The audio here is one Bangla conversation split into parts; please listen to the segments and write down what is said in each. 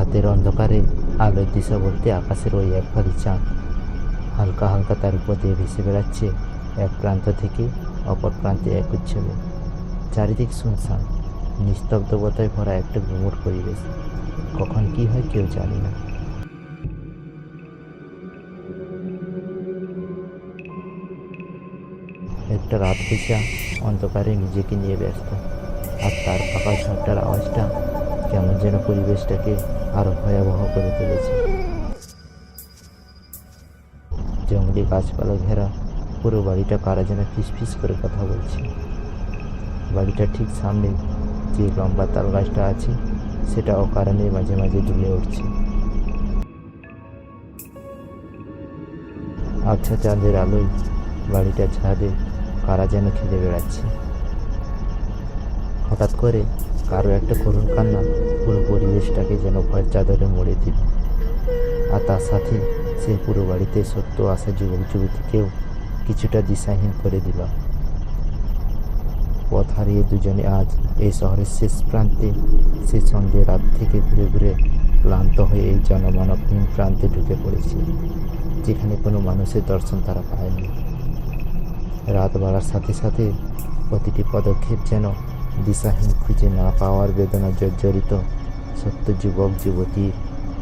রাতের অন্ধকারে আলোর দিশা বলতে আকাশের ওই এক ফালি চাঁদ হালকা হালকা তার উপর দিয়ে ভেসে বেড়াচ্ছে এক প্রান্ত থেকে অপর প্রান্তে এক উৎসবে। চারিদিক শুনশান, নিস্তব্ধতায় ভরা একটা ঘুমুর পরিবেশ। কখন কি হয় কেউ জানে না। একটা রাত পেশা অন্ধকারে নিজেকে নিয়ে ব্যস্ত, আর তার ফাঁকা ঝড়টার আওয়াজটা কেমন যেন পরিবেশটাকে আরো ভয়াবহ করে তুলেছে। জঙ্গলি গাছপালা ঘেরা পুরো বাড়িটা কারা যেন ফিসফিস করে কথা বলছে। বাড়িটার ঠিক সামনে যে লম্বা তাল গাছটা আছে সেটা অকারণে মাঝে মাঝে দুলে উঠছে। আবছা চাঁদের আলোয় বাড়িটার ছাদে কারা যেন খেলে বেড়াচ্ছে। হঠাৎ করে কারো একটা করুণ কান্না পুরো পরিবেশটাকে যেন ভয়ের চাদরে মুড়ে দিল, আর তার সাথে সে পুরো বাড়িতে সত্য আসা যুবক যুবতীকেও কিছুটা দিশাহীন করে দিল। পথ হারিয়ে দুজনে আজ এই শহরের শেষ প্রান্তে, সে সন্ধ্যে রাত থেকে ঘুরে ঘুরে ক্লান্ত হয়ে এই জনমানবহীন প্রান্তে ঢুকে পড়েছে, যেখানে কোনো মানুষের দর্শন তারা পায়নি। রাত বাড়ার সাথে সাথে প্রতিটি পদক্ষেপ যেন দিশাহীন, খুঁজে না পাওয়ার বেদনা জর্জরিত সত্য যুবক যুবতীর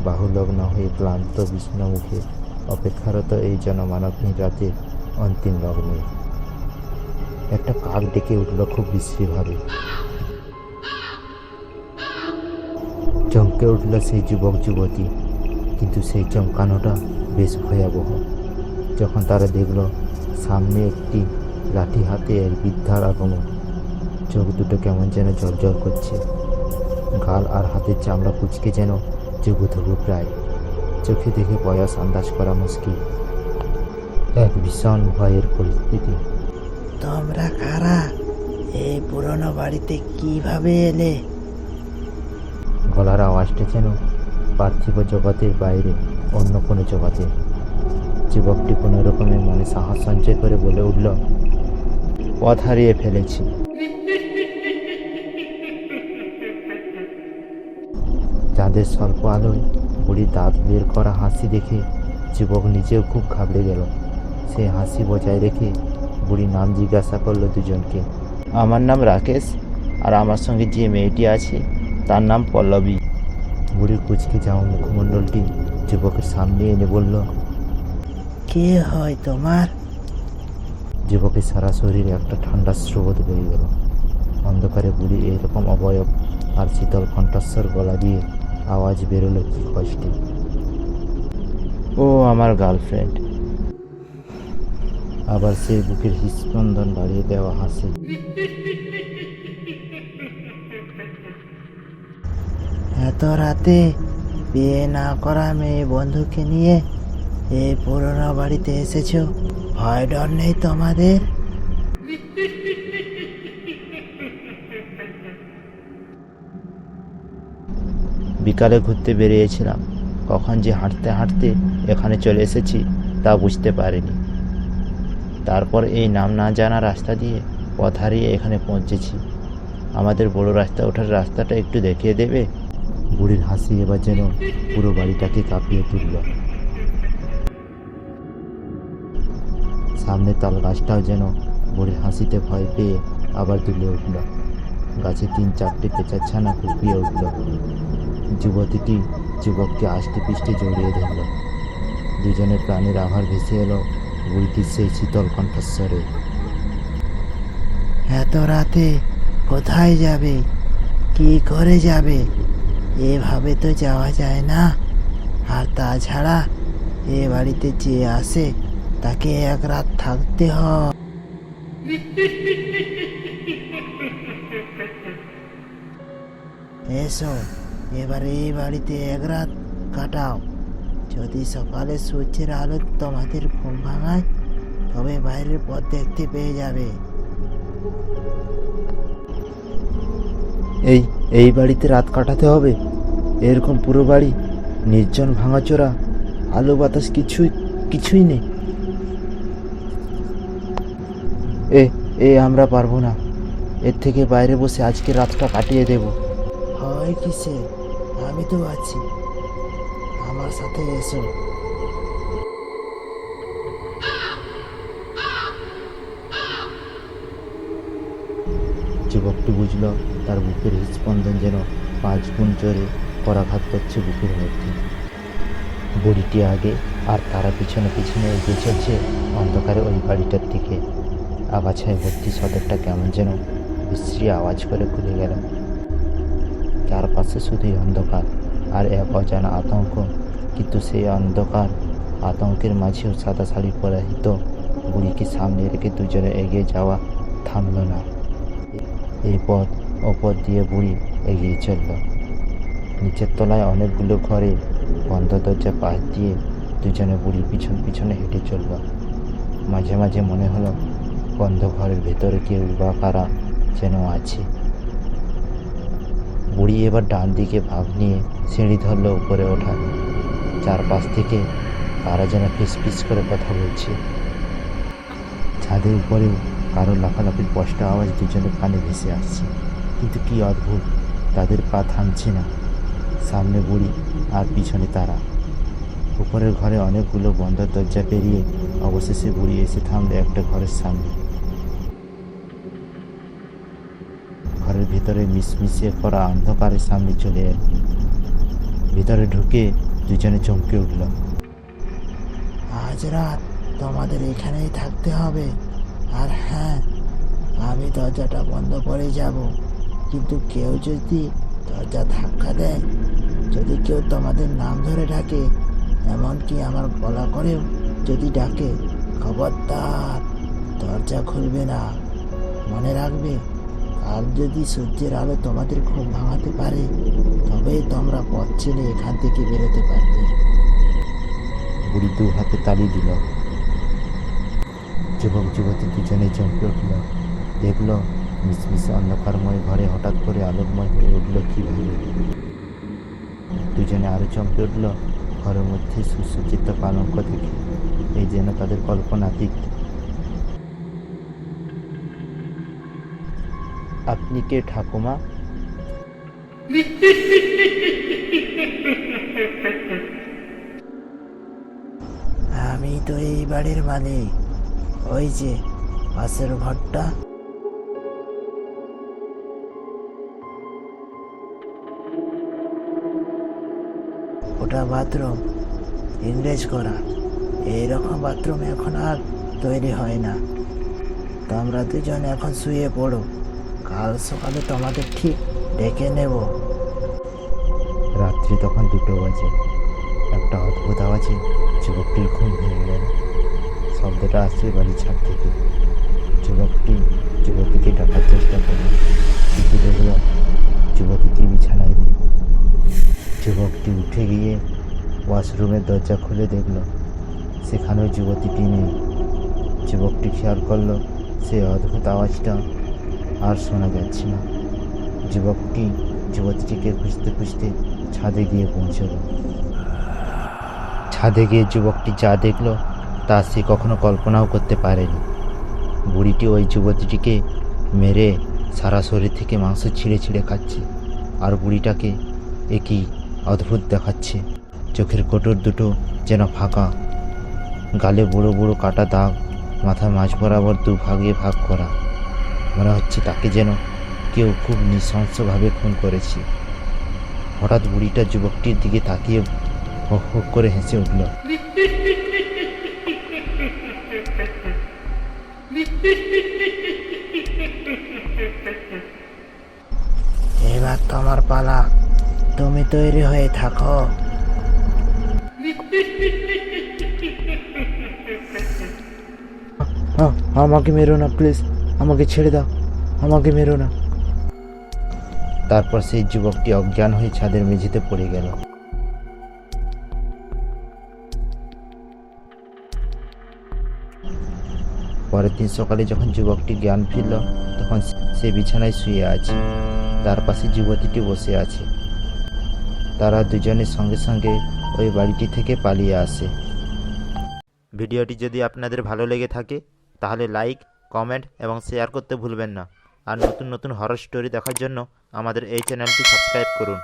বাহুলগ্ন হয়ে ক্লান্ত বিষ্ণ মুখে অপেক্ষারত এই জনমানবহীন রাতে অন্তিম লগ্নে। একটা কাক ডেকে উঠল খুব বিশ্রীভাবে। চমকে উঠল সেই যুবক যুবতী, কিন্তু সেই চমকানোটা বেশ ভয়াবহ যখন তারা দেখল সামনে একটি লাঠি হাতে এক বৃদ্ধার আগমন। চোখ দুটো কেমন যেন জ্বলজ্বল করছে, গাল আর হাতের চামড়া কুচকে যেন জবুথবু প্রায়। চোখে দেখে বয়স আন্দাজ করা মুশকিল। এক ভীষণ ভয়ের পরিস্থিতি। তোমরা কারা? এই পুরনো বাড়িতে কিভাবে এলে? গলার আওয়াজটা যেন পার্থিব জগতের বাইরে অন্য কোনো জগতে। যুবকটি কোনো রকমের মনে সাহস সঞ্চয় করে বলে উঠল, পথ হারিয়ে ফেলেছি। চাঁদের স্বল্প আলোয় বুড়ি দাঁত বের করা হাসি দেখে যুবক নিজেও খুব ঘাবড়ে গেল। সে হাসি বজায় রেখে বুড়ি নাম জিজ্ঞাসা করলো দুজনকে। আমার নাম রাকেশ, আর আমার সঙ্গে যে মেয়েটি আছে তার নাম পল্লবী। বুড়ির কুচকে যাওয়া মুখমণ্ডলটি যুবকের সামনে এনে বলল, কে হয় তোমার? যুবকের সারা শরীরে একটা ঠান্ডা স্রোত বয়ে গেল। অন্ধকারে বুড়ি এইরকম অবয়ব আর শীতল কণ্ঠস্বর গলা দিয়ে আওয়াজ বেরোলো কি কষ্টে, ও আমার গার্লফ্রেন্ড। আবার সেই বুকের হৃৎস্পন্দন বাড়িয়ে দেওয়া হাসি। এত রাতে বিয়ে না করা মেয়ে বন্ধুকে নিয়ে এই পুরনো বাড়িতে এসেছো? ভয় ডর নেই তোমাদের? বিকালে ঘুরতে বেরিয়েছিলাম, কখন যে হাঁটতে হাঁটতে এখানে চলে এসেছি তা বুঝতে পারিনি। তারপর এই নাম না জানা রাস্তা দিয়ে পথ হারিয়ে এখানে পৌঁছেছি। আমাদের বড় রাস্তা ওঠার রাস্তাটা একটু দেখিয়ে দেবে? বুড়ির হাসি এবার যেন পুরো বাড়িটাকে কাঁপিয়ে তুলল। সামনে তাল গাছটাও যেন বুড়ির হাসিতে ভয় পেয়ে আবার দুলে উঠল। গাছে 3-4টে পেঁচার ছানা কুপিয়ে উঠল। যুবতীটি যুবককে আষ্টে পিষ্টে জড়িয়ে ধরল। দুজনের প্রাণের আভার ভেসে এলো বুড়িটির সেই শীতল কণ্ঠস্বরে। এত রাতে কোথায় যাবে? কি করে যাবে? এভাবে তো যাওয়া যায় না। আর তাছাড়া এ বাড়িতে যে আসে তাকে এক রাত থাকতে হয়। এসো, এবার এই বাড়িতে এক রাত কাটাও। যদি সকালে সূর্যের আলো তোমাদের ঘুম ভাঙায় তবে বাইরের পথ দেখতে পেয়ে যাবে। এই বাড়িতে রাত কাটাতে হবে? এরকম পুরো বাড়ি নির্জন, ভাঙাচোরা, আলো বাতাস কিছুই নেই। আমরা পারবো না। এর থেকে বাইরে বসে আজকে রাতটা কাটিয়ে দেব। হয় কিসে? আমি তো আছি, আমার সাথে এসো। যুবকটি বুঝল তার বুকের হৃদস্পন্দন যেন 5 গুণ জোরে করাঘাত করছে বুকের মধ্যে। বুড়িটি আগে আর তারা পিছনে পিছনে এগিয়ে চলছে অন্ধকারে ওই বাড়িটার দিকে। আগাছায় ভর্তি সদরটা কেমন যেন বিশ্রী আওয়াজ করে খুলে গেল। চারপাশে শুধুই অন্ধকার আর এক অজানা আতঙ্ক, কিন্তু সেই অন্ধকার আতঙ্কের মাঝেও সাদা শাড়ি পরিহিত বুড়িকে সামনে রেখে দুজনে এগিয়ে যাওয়া থামল না। এই পথ ওপর দিয়ে বুড়ি এগিয়ে চলল। নিচের তলায় অনেকগুলো ঘরে বন্ধ দরজা পাশ দিয়ে দুজনে বুড়ি পিছন পিছনে হেঁটে চলল। মাঝে মাঝে মনে হলো বন্ধ ঘরের ভেতরে কেউ বা কারা যেন আছে। বুড়ি এবার ডান দিকে ভাগ নিয়ে সিঁড়ি ধরল উপরে ওঠার। চারপাশ থেকে কারা যেন ফিসফিস করে কথা বলছে। ছাদের উপরেও কারো লাফালাফির স্পষ্ট আওয়াজ দুজনের কানে ভেসে আসছে, কিন্তু কি অদ্ভুত, তাদের পা থামছে না। সামনে বুড়ি আর পিছনে তারা। উপরের ঘরে অনেকগুলো বন্ধ দরজা পেরিয়ে অবশেষে বুড়ি এসে থামলো একটা ঘরের সামনে। ঘরের ভিতরে মিশমিশে করা অন্ধকারের সামনে চলে এল। ভিতরে ঢুকে দুজনে চমকে উঠল। আজ রাত তোমাদের এখানেই থাকতে হবে। আর হ্যাঁ, আমি দরজাটা বন্ধ করে যাব, কিন্তু কেউ যদি দরজা ধাক্কা দেয়, যদি কেউ তোমাদের নাম ধরে ডাকে, এমনকি আমার গলা করেও যদি ডাকে, খবরদার দরজা খুলবে না। মনে রাখবে, কাল যদি সূর্যের আলো তোমাদের ঘুম ভাঙাতে পারে, তবেই তোমরা পথ ছেড়ে এখান থেকে বেরোতে পারবে। বুড়ি 2 হাতে তালি দিল। যুবক যুবতী দুজনে চমকে উঠল। দেখল মিশমিশে অন্ধকারময় ঘরে হঠাৎ করে আলোকময় হয়ে উঠল কীভাবে। দুজনে আরো চমকে উঠল ঘরের মধ্যে সুসজ্জিত পালঙ্ক দেখে। এই যেন তাদের কল্পনাতীত। আপনি কে ঠাকুমা? আমি তো এই বাড়ির মালিক। ওই যে পাশের ঘরটা, ওটা বাথরুম, ইংরেজ করা। এইরকম বাথরুম এখন আর তৈরি হয় না। তোমরা দুজন এখন শুয়ে পড়ো, কাল সকালে তোমাদের ঠিক ডেকে নেব। রাত্রি তখন 2টো বাজে। একটা অদ্ভুত আওয়াজে যুবকটির ঘুম ভেঙে গেল। শব্দটা আসছে বাড়ির ছাদ থেকে। যুবকটি যুবতীকে ডাকার চেষ্টা করল, কিন্তু দেখল যুবতীকে বিছানায় নেই। যুবকটি উঠে গিয়ে ওয়াশরুমের দরজা খুলে দেখল সেখানেও যুবতীটি নেই। যুবকটি খেয়াল করল সেই অদ্ভুত আওয়াজটা আর শোনা যাচ্ছে না। যুবকটি যুবতীটিকে খুঁজতে খুঁজতে ছাদে গিয়ে পৌঁছল। ছাদে গিয়ে যুবকটি যা দেখল তা সে কখনো কল্পনাও করতে পারেনি। বুড়িটি ওই যুবতীটিকে মেরে সারা শরীর থেকে মাংস ছিঁড়ে ছিঁড়ে খাচ্ছে, আর বুড়িটাকে একই অদ্ভুত দেখাচ্ছে। চোখের কোটর দুটো যেন ফাঁকা, গালে বড়ো বড়ো কাটা দাগ, মাথার মাঝ বরাবর 2 ভাগে ভাগ করা। মনে হচ্ছে তাকে যেন কেউ খুব নৃশংসভাবে খুন করেছে। হঠাৎ বুড়িটা যুবকটির দিকে তাকিয়ে হো হো করে হেসে উঠল। এবার তোমার পালা, তুমি তৈরি হয়ে থাকো। আমাকে মেরো না প্লিজ, আমাকে ছেড়ে দাও, আমাকে মেরো না। তারপর সেই যুবকটি অজ্ঞান হয়ে ছাদের মেঝেতে পড়ে গেল। পরের দিন সকালে যখন যুবকটি জ্ঞান ফিরল, তখন সে বিছানায় শুয়ে আছে। তার পাশে যুবতীটি বসে আছে। তারা দুজনের সঙ্গে সঙ্গে ওই বাড়িটি থেকে পালিয়ে আসে। ভিডিওটি যদি আপনাদের ভালো লেগে থাকে তাহলে লাইক, কমেন্ট এবং শেয়ার করতে ভুলবেন না। আর নতুন নতুন হরর স্টোরি দেখার জন্য আমাদের এই চ্যানেলটি সাবস্ক্রাইব করুন।